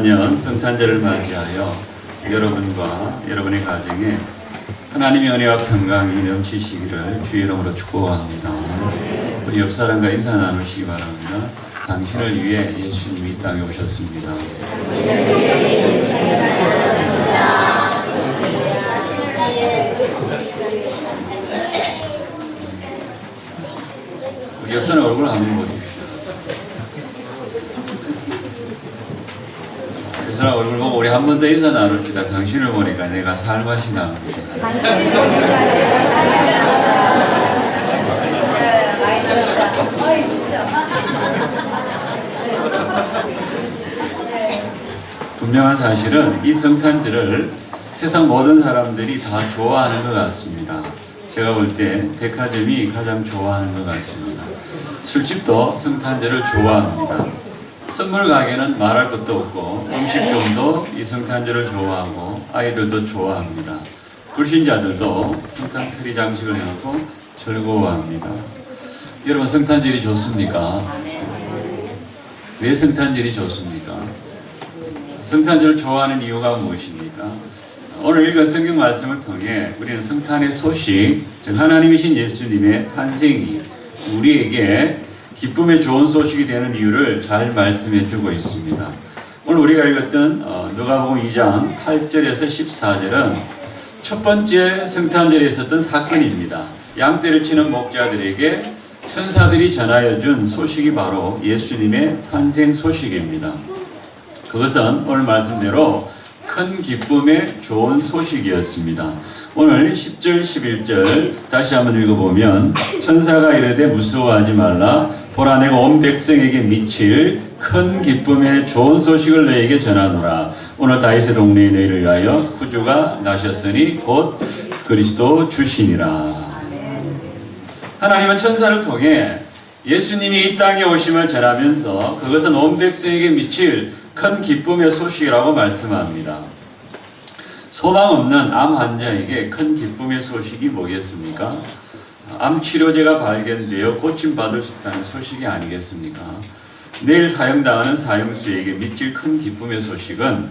2024년 성탄절을 맞이하여 여러분과 여러분의 가정에 하나님의 은혜와 평강이 넘치시기를 주의 이름으로 축복합니다. 우리 옆 사람과 인사 나누시기 바랍니다. 당신을 위해 예수님이 이 땅에 오셨습니다. 우리 옆 사람 얼굴 한번 보십시오. 이 사람 얼굴 보고 우리 한 번 더 인사 나눕시다. 당신을 보니까 내가 살맛이 납니다. 분명한 사실은 이 성탄절을 세상 모든 사람들이 다 좋아하는 것 같습니다. 제가 볼 때 백화점이 가장 좋아하는 것 같습니다. 술집도 성탄절을 좋아합니다. 선물 가게는 말할 것도 없고 음식점도 이 성탄절을 좋아하고 아이들도 좋아합니다. 불신자들도 성탄 트리 장식을 해놓고 즐거워합니다. 여러분 성탄절이 좋습니까? 왜 성탄절이 좋습니까? 성탄절을 좋아하는 이유가 무엇입니까? 오늘 읽은 성경 말씀을 통해 우리는 성탄의 소식, 즉 하나님이신 예수님의 탄생이 우리에게 기쁨의 좋은 소식이 되는 이유를 잘 말씀해 주고 있습니다. 오늘 우리가 읽었던 누가복음 2장 8절에서 14절은 첫 번째 성탄절에 있었던 사건입니다. 양떼를 치는 목자들에게 천사들이 전하여 준 소식이 바로 예수님의 탄생 소식입니다. 그것은 오늘 말씀대로 큰 기쁨의 좋은 소식이었습니다. 오늘 10절, 11절 다시 한번 읽어보면 천사가 이르되 무서워하지 말라 보라 내가 온 백성에게 미칠 큰 기쁨의 좋은 소식을 너에게 전하노라. 오늘 다윗의 동네에 너희를 위하여 구주가 나셨으니 곧 그리스도 주시니라. 하나님은 천사를 통해 예수님이 이 땅에 오심을 전하면서 그것은 온 백성에게 미칠 큰 기쁨의 소식이라고 말씀합니다. 소망 없는 암 환자에게 큰 기쁨의 소식이 뭐겠습니까? 암 치료제가 발견되어 고침받을 수 있다는 소식이 아니겠습니까? 내일 사형당하는 사형수에게 미칠 큰 기쁨의 소식은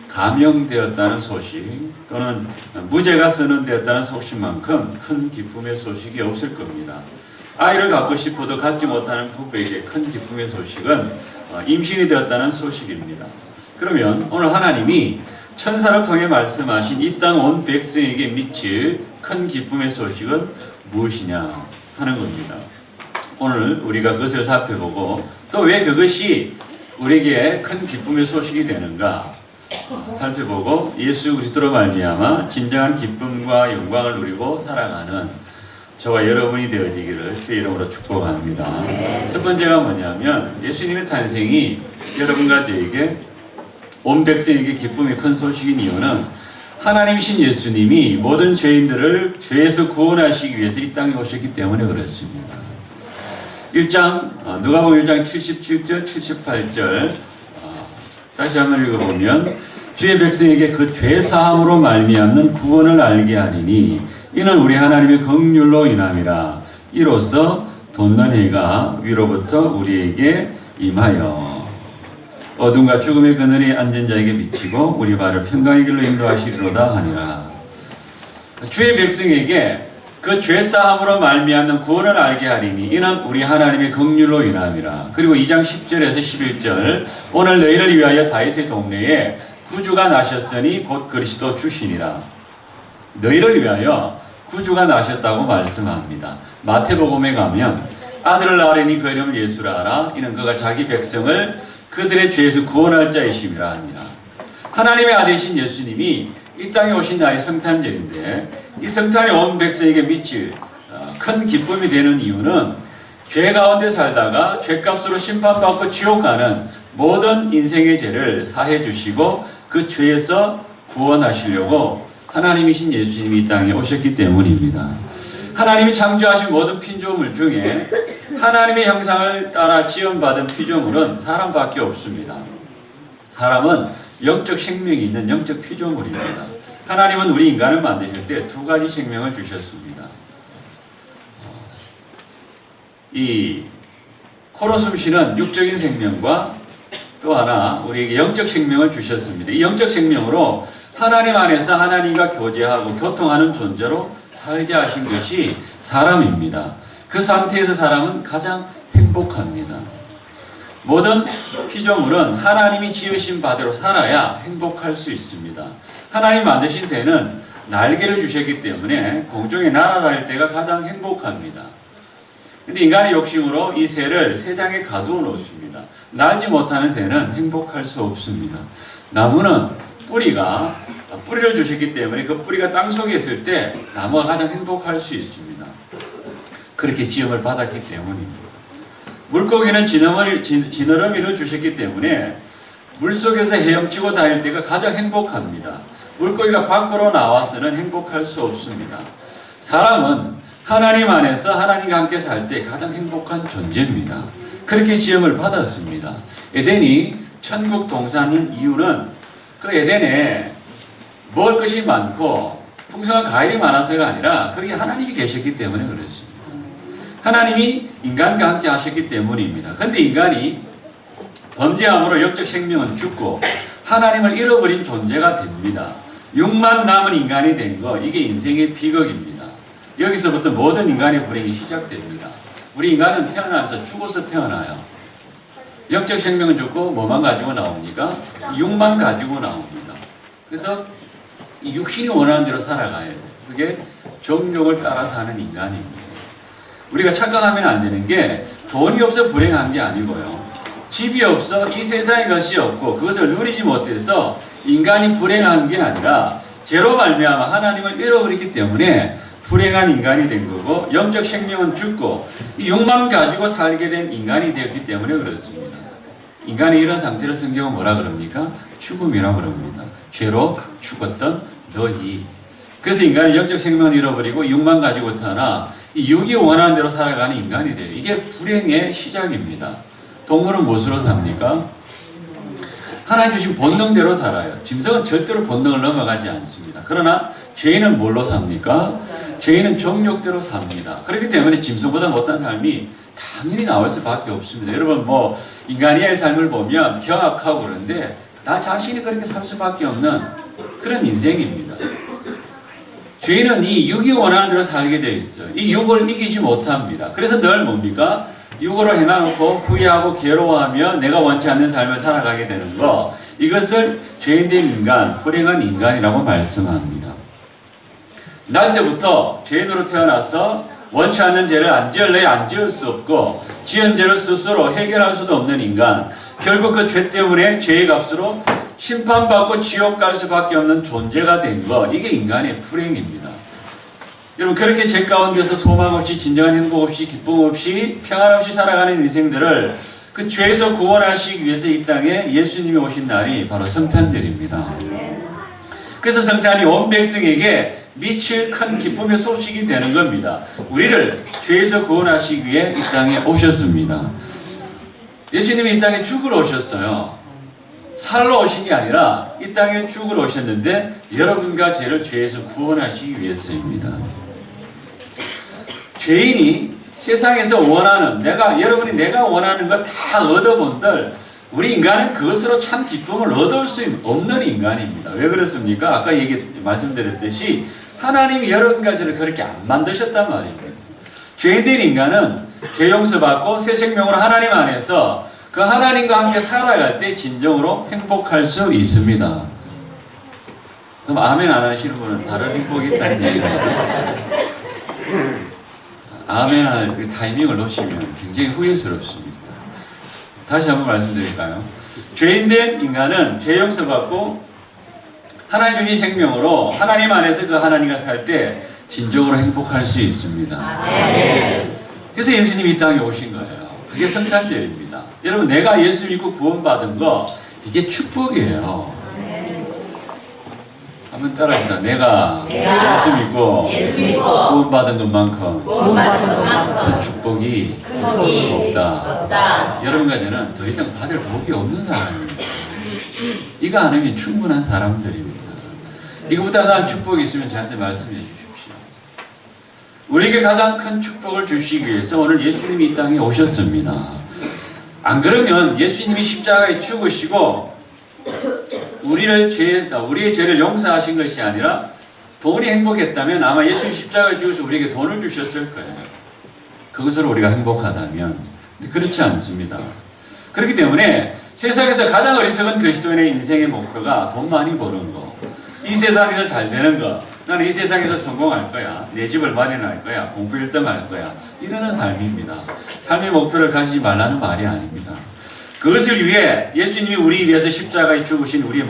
감형되었다는 소식 또는 무죄가 선언되었다는 소식만큼 큰 기쁨의 소식이 없을 겁니다. 아이를 갖고 싶어도 갖지 못하는 부부에게 큰 기쁨의 소식은 임신이 되었다는 소식입니다. 그러면 오늘 하나님이 천사를 통해 말씀하신 이 땅 온 백성에게 미칠 큰 기쁨의 소식은 무엇이냐 하는 겁니다. 오늘 우리가 그것을 살펴보고 또 왜 그것이 우리에게 큰 기쁨의 소식이 되는가 살펴보고 예수 그리스도로 말미암아 진정한 기쁨과 영광을 누리고 살아가는 저와 여러분이 되어지기를 주의 이름으로 축복합니다. 첫 번째가 뭐냐면 예수님의 탄생이 여러분과 저에게 온 백성에게 기쁨의 큰 소식인 이유는 하나님이신 예수님이 모든 죄인들을 죄에서 구원하시기 위해서 이 땅에 오셨기 때문에 그렇습니다. 1장 누가복음 1장 77절 78절 다시 한번 읽어보면 주의 백성에게 그 죄사함으로 말미암는 구원을 알게 하리니 이는 우리 하나님의 긍휼로 인함이라. 이로써 돋는 해가 위로부터 우리에게 임하여 어둠과 죽음의 그늘이 앉은 자에게 비치고 우리 발을 평강의 길로 인도하시리로다 하니라. 주의 백성에게 그 죄사함으로 말미암는 구원을 알게 하리니 이는 우리 하나님의 긍휼로 인함이라. 그리고 2장 10절에서 11절 오늘 너희를 위하여 다윗의 동네에 구주가 나셨으니 곧 그리스도 주시니라. 너희를 위하여 구주가 나셨다고 말씀합니다. 마태복음에 가면 아들을 낳으리니 그 이름을 예수라 하라. 이는 그가 자기 백성을 그들의 죄에서 구원할 자이심이라 하니라. 하나님의 아들이신 예수님이 이 땅에 오신 날이 성탄절인데 이 성탄이 온 백성에게 미칠 큰 기쁨이 되는 이유는 죄 가운데 살다가 죄값으로 심판받고 지옥 가는 모든 인생의 죄를 사해 주시고 그 죄에서 구원하시려고 하나님이신 예수님이 이 땅에 오셨기 때문입니다. 하나님이 창조하신 모든 피조물 중에 하나님의 형상을 따라 지음받은 피조물은 사람밖에 없습니다. 사람은 영적 생명이 있는 영적 피조물입니다. 하나님은 우리 인간을 만드실 때 두 가지 생명을 주셨습니다. 이 코로 숨쉬는 육적인 생명과 또 하나 우리에게 영적 생명을 주셨습니다. 이 영적 생명으로 하나님 안에서 하나님과 교제하고 교통하는 존재로 살게 하신 것이 사람입니다. 그 상태에서 사람은 가장 행복합니다. 모든 피조물은 하나님이 지으신 바대로 살아야 행복할 수 있습니다. 하나님 만드신 새는 날개를 주셨기 때문에 공중에 날아다닐 때가 가장 행복합니다. 근데 인간의 욕심으로 이 새를 새장에 가두어 놓습니다. 날지 못하는 새는 행복할 수 없습니다. 나무는 뿌리를 주셨기 때문에 그 뿌리가 땅속에 있을 때 나무가 가장 행복할 수 있습니다. 그렇게 지음을 받았기 때문입니다. 물고기는 지느러미를 주셨기 때문에 물속에서 헤엄치고 다닐 때가 가장 행복합니다. 물고기가 밖으로 나와서는 행복할 수 없습니다. 사람은 하나님 안에서 하나님과 함께 살 때 가장 행복한 존재입니다. 그렇게 지음을 받았습니다. 에덴이 천국 동산인 이유는 그 에덴에 먹을 것이 많고 풍성한 과일이 많아서가 아니라 거기 하나님이 계셨기 때문에 그렇습니다. 하나님이 인간과 함께 하셨기 때문입니다. 그런데 인간이 범죄함으로 영적 생명은 죽고 하나님을 잃어버린 존재가 됩니다. 육만 남은 인간이 된 거, 이게 인생의 비극입니다. 여기서부터 모든 인간의 불행이 시작됩니다. 우리 인간은 태어나면서 죽어서 태어나요. 영적 생명은 죽고 뭐만 가지고 나옵니까? 육만 가지고 나옵니다. 그래서 이 육신이 원하는 대로 살아가야 돼요. 그게 정욕을 따라 사는 인간입니다. 우리가 착각하면 안 되는 게 돈이 없어 불행한 게 아니고요. 집이 없어 이 세상에 것이 없고 그것을 누리지 못해서 인간이 불행한 게 아니라 죄로 말미암아 하나님을 잃어버렸기 때문에 불행한 인간이 된 거고 영적 생명은 죽고 이 욕망 가지고 살게 된 인간이 되었기 때문에 그렇습니다. 인간의 이런 상태를 성경은 뭐라 그럽니까? 죽음이라고 그럽니다. 죄로 죽었던 너희. 그래서 인간이 영적 생명을 잃어버리고 육만 가지고 태어나 이 육이 원하는 대로 살아가는 인간이 돼요. 이게 불행의 시작입니다. 동물은 무엇으로 삽니까? 하나님 주신 본능대로 살아요. 짐승은 절대로 본능을 넘어가지 않습니다. 그러나 죄인은 뭘로 삽니까? 죄인은 정욕대로 삽니다. 그렇기 때문에 짐승보다 못한 삶이 당연히 나올 수밖에 없습니다. 여러분 인간의 삶을 보면 경악하고 그러는데 나 자신이 그렇게 살 수밖에 없는 그런 인생입니다. 죄인은 이 육이 원하는 대로 살게 되어 있어요. 이 육을 이기지 못합니다. 그래서 늘 뭡니까? 육으로 해놔놓고 후회하고 괴로워하며 내가 원치 않는 삶을 살아가게 되는 거, 이것을 죄인된 인간, 불행한 인간이라고 말씀합니다. 날 때부터 죄인으로 태어나서 원치 않는 죄를 안 지을래야 안 지을 수 없고 지은 죄를 스스로 해결할 수도 없는 인간, 결국 그 죄 때문에 죄의 값으로 심판받고 지옥 갈 수밖에 없는 존재가 된 거, 이게 인간의 불행입니다. 여러분 그렇게 죄 가운데서 소망 없이 진정한 행복 없이 기쁨 없이 평안 없이 살아가는 인생들을 그 죄에서 구원하시기 위해서 이 땅에 예수님이 오신 날이 바로 성탄절입니다. 그래서 성탄이 온 백성에게 미칠 큰 기쁨의 소식이 되는 겁니다. 우리를 죄에서 구원하시기 위해 이 땅에 오셨습니다. 예수님이 이 땅에 죽으러 오셨어요. 살러 오신 게 아니라 이 땅에 죽으러 오셨는데 여러분과 저를 죄에서 구원하시기 위해서입니다. 죄인이 세상에서 원하는 여러분이 내가 원하는 거 다 얻어본들 우리 인간은 그것으로 참 기쁨을 얻을 수 없는 인간입니다. 왜 그렇습니까? 아까 말씀드렸듯이 하나님이 여러분과 저를 그렇게 안 만드셨단 말입니다. 죄인된 인간은 죄 용서받고 새 생명으로 하나님 안에서 그 하나님과 함께 살아갈 때 진정으로 행복할 수 있습니다. 그럼 아멘 안 하시는 분은 다른 행복이 있다는 얘기입니다. 아멘 할 그 타이밍을 놓치면 굉장히 후회스럽습니다. 다시 한번 말씀드릴까요? 죄인된 인간은 죄 용서받고 하나님 주신 생명으로 하나님 안에서 그 하나님과 살 때 진정으로 행복할 수 있습니다. 그래서 예수님이 이 땅에 오신 거예요. 그게 성탄절입니다. 여러분 내가 예수 믿고 구원받은 거 이게 축복이에요. 한번 따라합시다. 내가 예수 믿고 구원받은 것만큼 그 축복이 없다. 여러분과 저는 더 이상 받을 복이 없는 사람입니다. 이거 안 하면 충분한 사람들입니다. 이거보다 나은 축복이 있으면 저한테 말씀해 주십시오. 우리에게 가장 큰 축복을 주시기 위해서 오늘 예수님이 이 땅에 오셨습니다. 안 그러면 예수님이 십자가에 죽으시고 우리의 죄를 용서하신 것이 아니라 돈이 행복했다면 아마 예수님 십자가에 죽으셔서 우리에게 돈을 주셨을 거예요. 그것으로 우리가 행복하다면. 근데 그렇지 않습니다. 그렇기 때문에 세상에서 가장 어리석은 그리스도인의 인생의 목표가 돈 많이 버는 거, 이 세상에서 잘 되는 거, 나는 이 세상에서 성공할 거야, 내 집을 마련할 거야, 공부 1등 할 거야, 이러는 삶입니다. 삶의 목표를 가지지 말라는 말이 아닙니다. 그것을 위해 예수님이 우리 위해서 십자가에 죽으신 우리의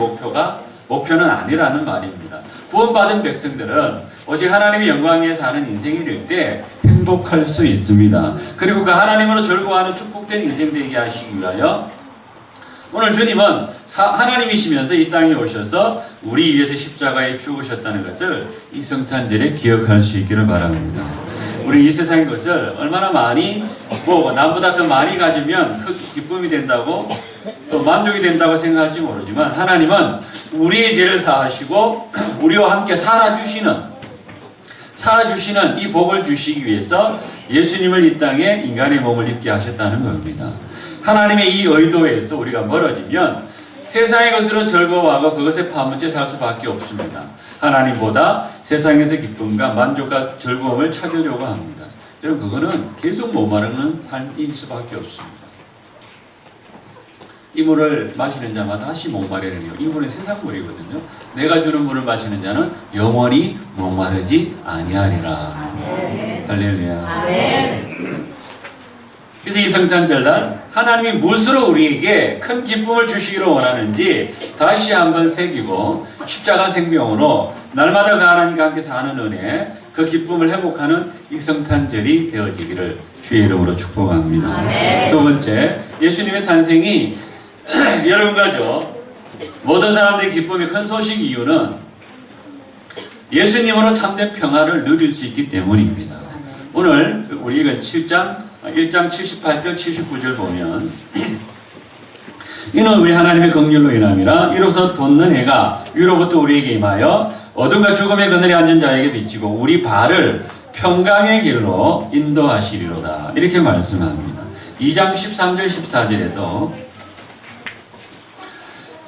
목표는 아니라는 말입니다. 구원받은 백성들은 오직 하나님의 영광 위에 사는 인생이 될 때 행복할 수 있습니다. 그리고 그 하나님으로 즐거워하는 축복된 인생 되게 하시기 위하여 오늘 주님은 하나님이시면서 이 땅에 오셔서 우리 위해서 십자가에 죽으셨다는 것을 이 성탄절에 기억할 수 있기를 바랍니다. 우리 이 세상의 것을 얼마나 많이 남보다 더 많이 가지면 그 기쁨이 된다고 또 만족이 된다고 생각할지 모르지만 하나님은 우리의 죄를 사하시고 우리와 함께 살아주시는 이 복을 주시기 위해서 예수님을 이 땅에 인간의 몸을 입게 하셨다는 겁니다. 하나님의 이 의도에서 우리가 멀어지면 세상의 것으로 즐거워하고 그것에 파묻혀 살 수밖에 없습니다. 하나님보다 세상에서 기쁨과 만족과 즐거움을 찾으려고 합니다. 여러분, 그거는 계속 목마르는 삶일 수밖에 없습니다. 이 물을 마시는 자마다 다시 목마르네요. 이 물은 세상 물이거든요. 내가 주는 물을 마시는 자는 영원히 목마르지 아니하리라. 할렐루야. 그래서 이 성탄절날 하나님이 무엇으로 우리에게 큰 기쁨을 주시기를 원하는지 다시 한번 새기고 십자가 생명으로 날마다 그 하나님과 함께 사는 은혜, 그 기쁨을 회복하는 이 성탄절이 되어지기를 주의 이름으로 축복합니다. 두 번째, 예수님의 탄생이 여러분과죠, 모든 사람들의 기쁨이 큰 소식 이유는 예수님으로 참된 평화를 누릴 수 있기 때문입니다. 오늘 우리 읽은 1장 78절 79절 보면 이는 우리 하나님의 긍휼로 인함이라 이로써 돋는 해가 위로부터 우리에게 임하여 어둠과 죽음의 그늘에 앉은 자에게 비치고 우리 발을 평강의 길로 인도하시리로다. 이렇게 말씀합니다. 2장 13절 14절에도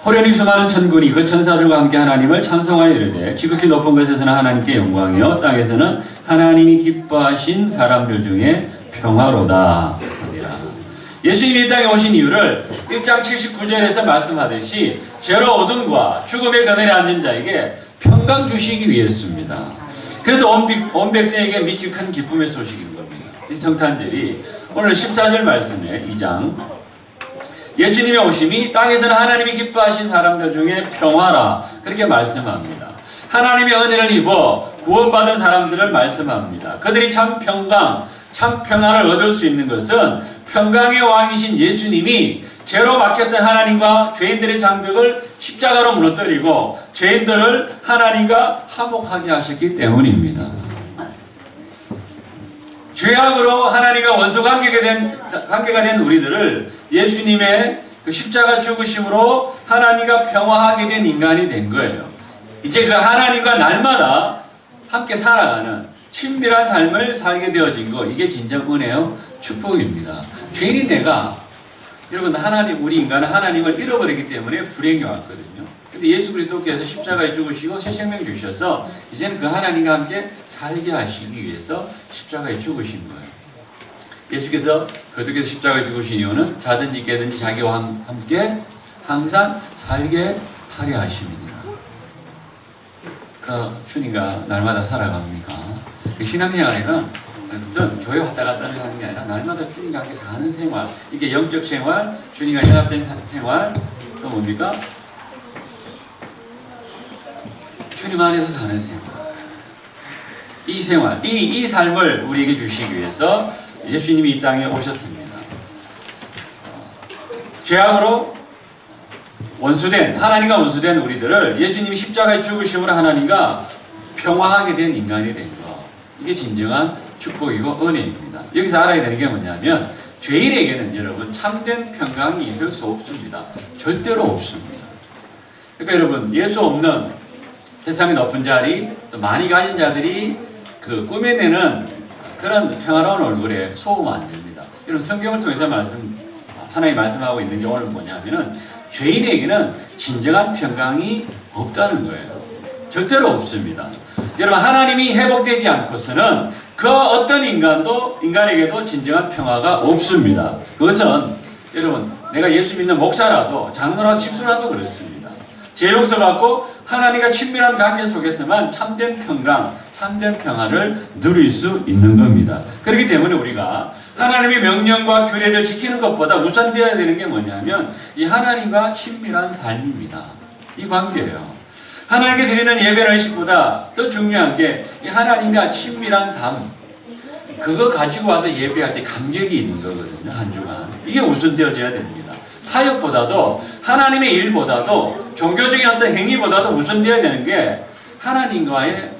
호련히 수많은 천군이 그 천사들과 함께 하나님을 찬송하여 이르되 지극히 높은 곳에서는 하나님께 영광이요 땅에서는 하나님이 기뻐하신 사람들 중에 평화로다. 예수님이 이 땅에 오신 이유를 1장 79절에서 말씀하듯이 죄로 어둠과 죽음의 그늘에 앉은 자에게 평강 주시기 위해서입니다. 그래서 온 백성에게 미친 큰 기쁨의 소식인 겁니다. 이 성탄절이 오늘 14절 말씀에 2장 예수님의 오심이 땅에서는 하나님이 기뻐하신 사람들 중에 평화라 그렇게 말씀합니다. 하나님의 은혜를 입어 구원받은 사람들을 말씀합니다. 그들이 참 평안을 얻을 수 있는 것은 평강의 왕이신 예수님이 죄로 막혔던 하나님과 죄인들의 장벽을 십자가로 무너뜨리고 죄인들을 하나님과 화목하게 하셨기 때문입니다. 죄악으로 하나님과 원수 관계가 된 우리들을 예수님의 그 십자가 죽으심으로 하나님과 평화하게 된 인간이 된 거예요. 이제 그 하나님과 날마다 함께 살아가는 친밀한 삶을 살게 되어진 거, 이게 진정 은혜요 축복입니다. 괜히 여러분, 우리 인간은 하나님을 잃어버리기 때문에 불행이 왔거든요. 근데 예수 그리스도께서 십자가에 죽으시고 새 생명 주셔서 이제는 그 하나님과 함께 살게 하시기 위해서 십자가에 죽으신 거예요. 예수께서 거듭께서 십자가에 죽으신 이유는 자든지 깨든지 자기와 함께 항상 살게 하려 하십니다. 그 주님과 날마다 살아갑니까? 그 신앙생활에는 무슨 교회 왔다 갔다 하는 게 아니라 날마다 주님과 함께 사는 생활, 이게 영적 생활, 주님과 연합된 생활, 또 뭡니까? 주님 안에서 사는 생활. 이 생활, 이 삶을 우리에게 주시기 위해서 예수님이 이 땅에 오셨습니다. 죄악으로 하나님과 원수된 우리들을 예수님이 십자가에 죽으심으로 하나님과 평화하게 된 인간이 된 것. 이게 진정한 축복이고 은혜입니다. 여기서 알아야 되는 게 뭐냐면 죄인에게는 여러분 참된 평강이 있을 수 없습니다. 절대로 없습니다. 그러니까 여러분, 예수 없는 세상의 높은 자리, 또 많이 가진 자들이 그 꾸며내는 그런 평화로운 얼굴에 속으면 안 됩니다. 여러분, 성경을 통해서 하나님이 말씀하고 있는 게 오늘 뭐냐면은 죄인에게는 진정한 평강이 없다는 거예요. 절대로 없습니다. 여러분, 하나님이 회복되지 않고서는 그 어떤 인간에게도 진정한 평화가 없습니다. 그것은 여러분, 내가 예수 믿는 목사라도 장로라도 집수라도 그렇습니다. 죄 용서받고 하나님과 친밀한 관계 속에서만 참된 평강, 참된 평화를 누릴 수 있는 겁니다. 그렇기 때문에 우리가 하나님의 명령과 규례를 지키는 것보다 우선되어야 되는 게 뭐냐면 이 하나님과 친밀한 삶입니다. 이 관계예요. 하나님께 드리는 예배나 의식보다 더 중요한 게 이 하나님과 친밀한 삶, 그거 가지고 와서 예배할 때 감격이 있는 거거든요. 한 주간 이게 우선되어져야 됩니다. 사역보다도 하나님의 일보다도 종교적인 어떤 행위보다도 우선되어야 되는 게 하나님과의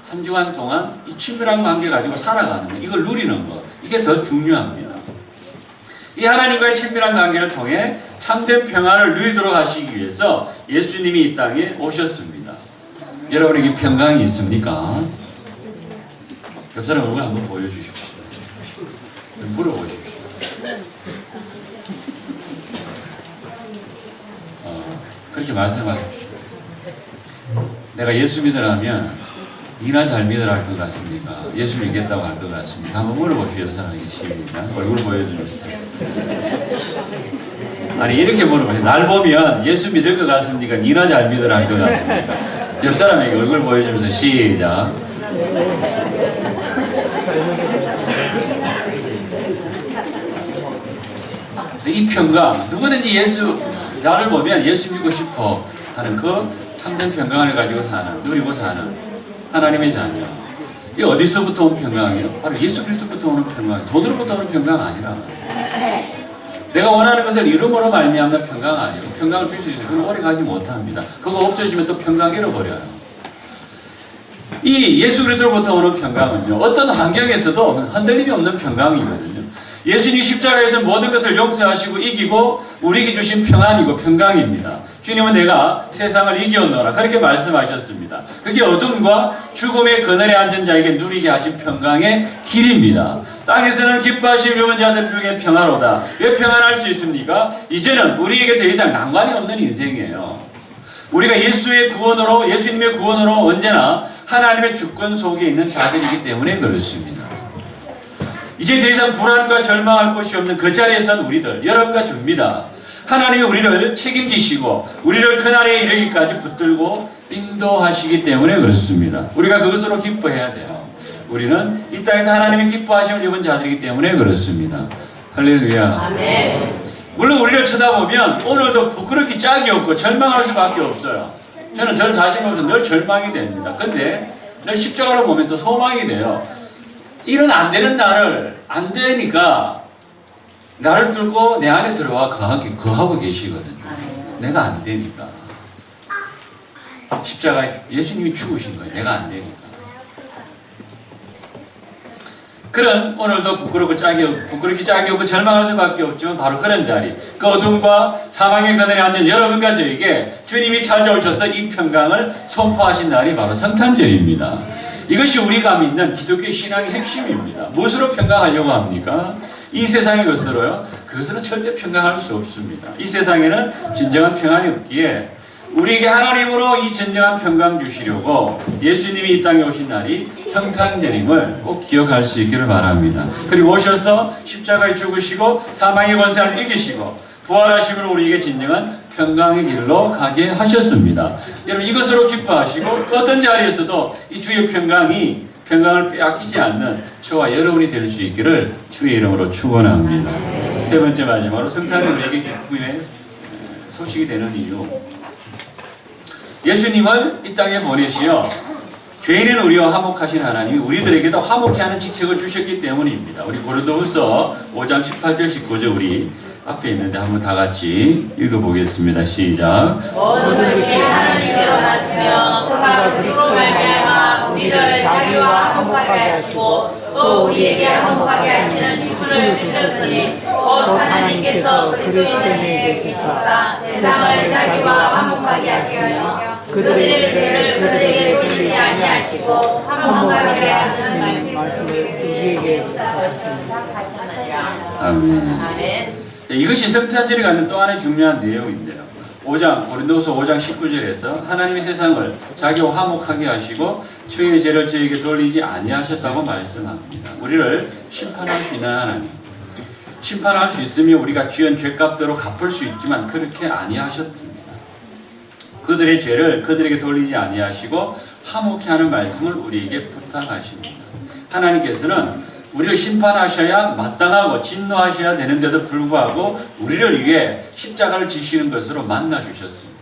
한 주간 동안 이 친밀한 관계 가지고 살아가는 거, 이걸 누리는 것, 이게 더 중요합니다. 이 하나님과의 친밀한 관계를 통해 참된 평안을 누리도록 하시기 위해서 예수님이 이 땅에 오셨습니다. 여러분에게 평강이 있습니까? 옆 사람 얼굴 한번 보여주십시오. 물어보십시오. 그렇게 말씀하십시오. 내가 예수 믿으라면 니나 잘 믿으라 할 것 같습니까? 예수 믿겠다고 할 것 같습니까? 한번 물어보십시오. 사람에게 시작. 얼굴 보여주세요. 아니, 이렇게 물어보세요. 날 보면 예수 믿을 것 같습니까? 니나 잘 믿으라 할 것 같습니까? 옆 사람에게 얼굴 보여주면서 시작. 이 평강, 누구든지 나를 보면 예수 믿고 싶어 하는 그 참된 평강을 가지고 사는, 누리고 사는 하나님의 자녀. 이게 어디서부터 온 평강이에요? 바로 예수 그리스도부터 오는 평강. 돈으로부터 오는 평강 아니라. 내가 원하는 것을 이름으로 말미암는 평강 아니에요. 평강을 줄 수 있어요. 그건 오래 가지 못합니다. 그거 없어지면 또 평강 잃어버려요. 이 예수 그리스도로부터 오는 평강은요, 어떤 환경에서도 흔들림이 없는 평강이거든요. 예수님이 십자가에서 모든 것을 용서하시고 이기고 우리에게 주신 평안이고 평강입니다. 주님은 내가 세상을 이겼노라 그렇게 말씀하셨습니다. 그게 어둠과 죽음의 그늘에 앉은 자에게 누리게 하신 평강의 길입니다. 땅에서는 기뻐하시는 유언 자들 중에 평화로다. 왜 평안할 수 있습니까? 이제는 우리에게 더 이상 난관이 없는 인생이에요. 우리가 예수님의 구원으로 언제나 하나님의 주권 속에 있는 자들이기 때문에 그렇습니다. 이제 더 이상 불안과 절망할 곳이 없는 그 자리에선 우리들, 여러분과 줍니다. 하나님이 우리를 책임지시고 우리를 그날에 이르기까지 붙들고 인도하시기 때문에 그렇습니다. 우리가 그것으로 기뻐해야 돼요. 우리는 이 땅에서 하나님의 기뻐하심을 입은 자들이기 때문에 그렇습니다. 할렐루야. 아멘. 물론 우리를 쳐다보면 오늘도 부끄럽기 짝이 없고 절망할 수밖에 없어요. 저는 저 자신 보면서 늘 절망이 됩니다. 근데 늘 십자가로 보면 또 소망이 돼요. 일은 안 되는 나를 안 되니까 나를 뚫고 내 안에 들어와 거하고 계시거든요. 내가 안 되니까. 십자가에 예수님이 죽으신 거예요. 내가 안 되니까. 그런 오늘도 부끄럽기 짝이 없고 절망할 수밖에 없지만 바로 그런 자리, 그 어둠과 사망의 그늘에 앉은 여러분과 저에게 주님이 찾아오셔서 이 평강을 선포하신 날이 바로 성탄절입니다. 이것이 우리가 믿는 기독교 신앙의 핵심입니다. 무엇으로 평강하려고 합니까? 이 세상의 것으로요? 그것으로 절대 평강할 수 없습니다. 이 세상에는 진정한 평안이 없기에 우리에게 하나님으로 이 진정한 평강 주시려고 예수님이 이 땅에 오신 날이 성탄절임을 꼭 기억할 수 있기를 바랍니다. 그리고 오셔서 십자가에 죽으시고 사망의 권세를 이기시고 부활하심으로 우리에게 진정한 평강의 길로 가게 하셨습니다. 여러분, 이것으로 기뻐하시고 어떤 자리에서도 이 주의 평강을 빼앗기지 않는 저와 여러분이 될 수 있기를 주의 이름으로 축원합니다. 세 번째 마지막으로 성탄은 우리에게 기쁨의 소식이 되는 이유. 예수님을 이 땅에 보내시어 죄인인 우리와 화목하신 하나님이 우리들에게도 화목케 하는 직책을 주셨기 때문입니다. 우리 고린도후서 5장 18절 19절 우리 앞에 있는데 한번 다 같이 읽어보겠습니다. 시작. 모든 것이 하나님께로 나시며 그가 그리스도로 말미암아 우리를 자기와 화목하게 하시고 또 우리에게 화목하게 하시는 직분을 주셨으니 곧 하나님께서 그리스도인에게 계시사 세상을 자기와 화목하게 하시며 그들의 죄를 그들에게 돌리지 아니하시고 화목하게 하시는 말씀을 우리에게 부탁하셨느니라. 아멘. 아멘. 이것이 성탄절이 갖는 또 하나의 중요한 내용인데요. 고린도서 5장 19절에서 하나님이 세상을 자기와 화목하게 하시고 저희의 죄를 저에게 돌리지 아니하셨다고 말씀합니다. 우리를 심판할 수 있는 하나님, 심판할 수 있으며 우리가 지은 죄값대로 갚을 수 있지만 그렇게 아니하셨습니다. 그들의 죄를 그들에게 돌리지 아니하시고 화목케 하는 말씀을 우리에게 부탁하십니다. 하나님께서는 우리를 심판하셔야 마땅하고 진노하셔야 되는데도 불구하고 우리를 위해 십자가를 지시는 것으로 만나주셨습니다.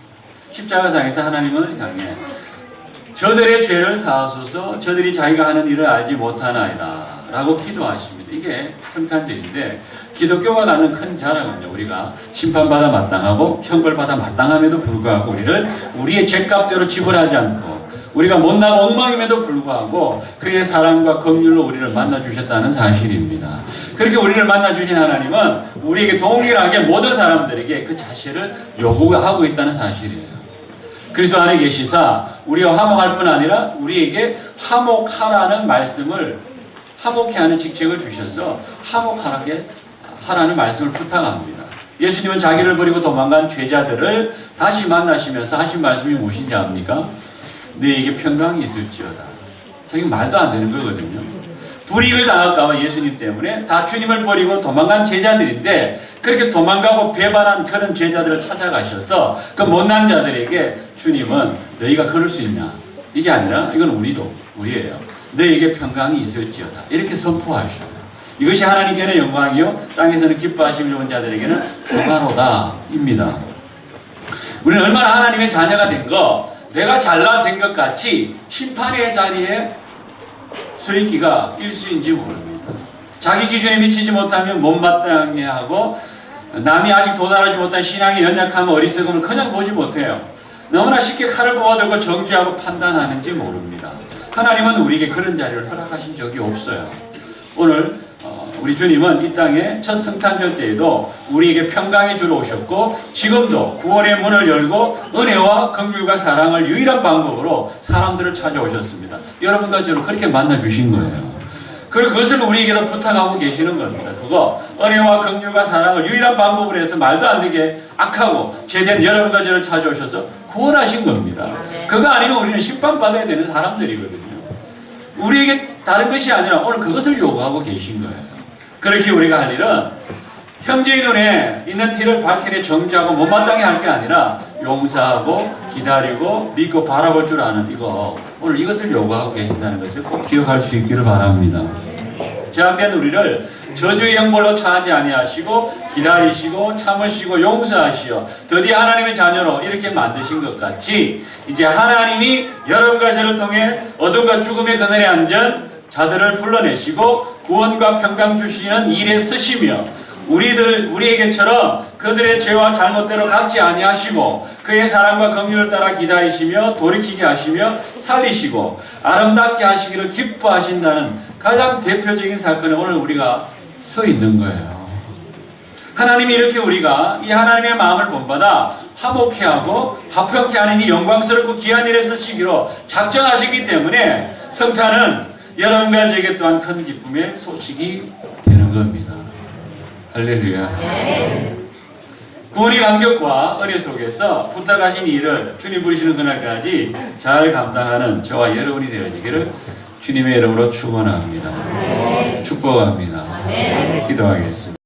십자가상에서 하나님을 향해 저들의 죄를 사하소서, 저들이 자기가 하는 일을 알지 못하나이다 라고 기도하십니다. 이게 성탄절인데, 기독교가 갖는 큰 자랑은요, 우리가 심판받아 마땅하고 형벌받아 마땅함에도 불구하고 우리를 우리의 죄값대로 지불하지 않고 우리가 못나고 엉망임에도 불구하고 그의 사랑과 긍휼로 우리를 만나주셨다는 사실입니다. 그렇게 우리를 만나주신 하나님은 우리에게 동일하게 모든 사람들에게 그 자체를 요구하고 있다는 사실이에요. 그리스도 안에 계시사 우리와 화목할 뿐 아니라 우리에게 화목하라는 말씀을, 화목케 하는 직책을 주셔서 화목하게 하라는 말씀을 부탁합니다. 예수님은 자기를 버리고 도망간 죄자들을 다시 만나시면서 하신 말씀이 무엇인지 압니까? 너에게 평강이 있을지어다. 자기 말도 안 되는 거거든요. 불이익을 당할까봐 예수님 때문에 다 주님을 버리고 도망간 제자들인데, 그렇게 도망가고 배반한 그런 제자들을 찾아가셔서 그 못난 자들에게 주님은 너희가 그럴 수 있냐? 이게 아니라 이건 우리예요. 너희에게 평강이 있을지어다. 이렇게 선포하셔요. 이것이 하나님께는 영광이요 땅에서는 기뻐하심을 입은 자들에게는 평화로다입니다. 우리는 얼마나 하나님의 자녀가 된 거, 내가 잘나 된 것 같이 심판의 자리에 서 있기가 일수인지 모릅니다. 자기 기준에 미치지 못하면 못마땅해 하고, 남이 아직 도달하지 못한 신앙의 연약함과 어리석음을 그냥 보지 못해요. 너무나 쉽게 칼을 뽑아들고 정죄하고 판단하는지 모릅니다. 하나님은 우리에게 그런 자리를 허락하신 적이 없어요. 오늘 우리 주님은 이 땅에 첫 성탄절 때에도 우리에게 평강의 주로 오셨고, 지금도 구원의 문을 열고 은혜와 긍휼과 사랑을 유일한 방법으로 사람들을 찾아오셨습니다. 여러분과 저를 그렇게 만나주신 거예요. 그리고 그것을 우리에게도 부탁하고 계시는 겁니다. 그거 은혜와 긍휼과 사랑을 유일한 방법으로 해서 말도 안 되게 악하고 죄된 여러분과 저를 찾아오셔서 구원하신 겁니다. 그거 아니면 우리는 심판받아야 되는 사람들이거든요. 우리에게 다른 것이 아니라 오늘 그것을 요구하고 계신 거예요. 그렇게 우리가 할 일은 형제의 눈에 있는 티를 밝히려 정죄하고 못마땅해 할 게 아니라 용서하고 기다리고 믿고 바라볼 줄 아는 오늘 이것을 요구하고 계신다는 것을 꼭 기억할 수 있기를 바랍니다. 죄악된 우리를 저주의 형벌로 처하지 아니하시고 기다리시고 참으시고 용서하시어 드디어 하나님의 자녀로 이렇게 만드신 것 같이, 이제 하나님이 여러분과 저를 통해 어둠과 죽음의 그늘에 앉은 자들을 불러내시고 구원과 평강 주시는 일에 쓰시며, 우리에게처럼 그들의 죄와 잘못대로 갚지 아니하시고 그의 사랑과 긍휼을 따라 기다리시며 돌이키게 하시며 살리시고 아름답게 하시기를 기뻐하신다는 가장 대표적인 사건에 오늘 우리가 서 있는 거예요. 하나님이 이렇게 우리가 이 하나님의 마음을 본받아 화목케 하고 화평케 하는 이 영광스럽고 귀한 일에 쓰시기로 작정하시기 때문에 성탄은 여러분과 저에게 또한 큰 기쁨의 소식이 되는 겁니다. 할렐루야. 구원의 감격과 은혜 속에서 부탁하신 일을 주님 부르시는 그날까지 잘 감당하는 저와 여러분이 되어지기를 주님의 이름으로 축원합니다. 축복합니다. 기도하겠습니다.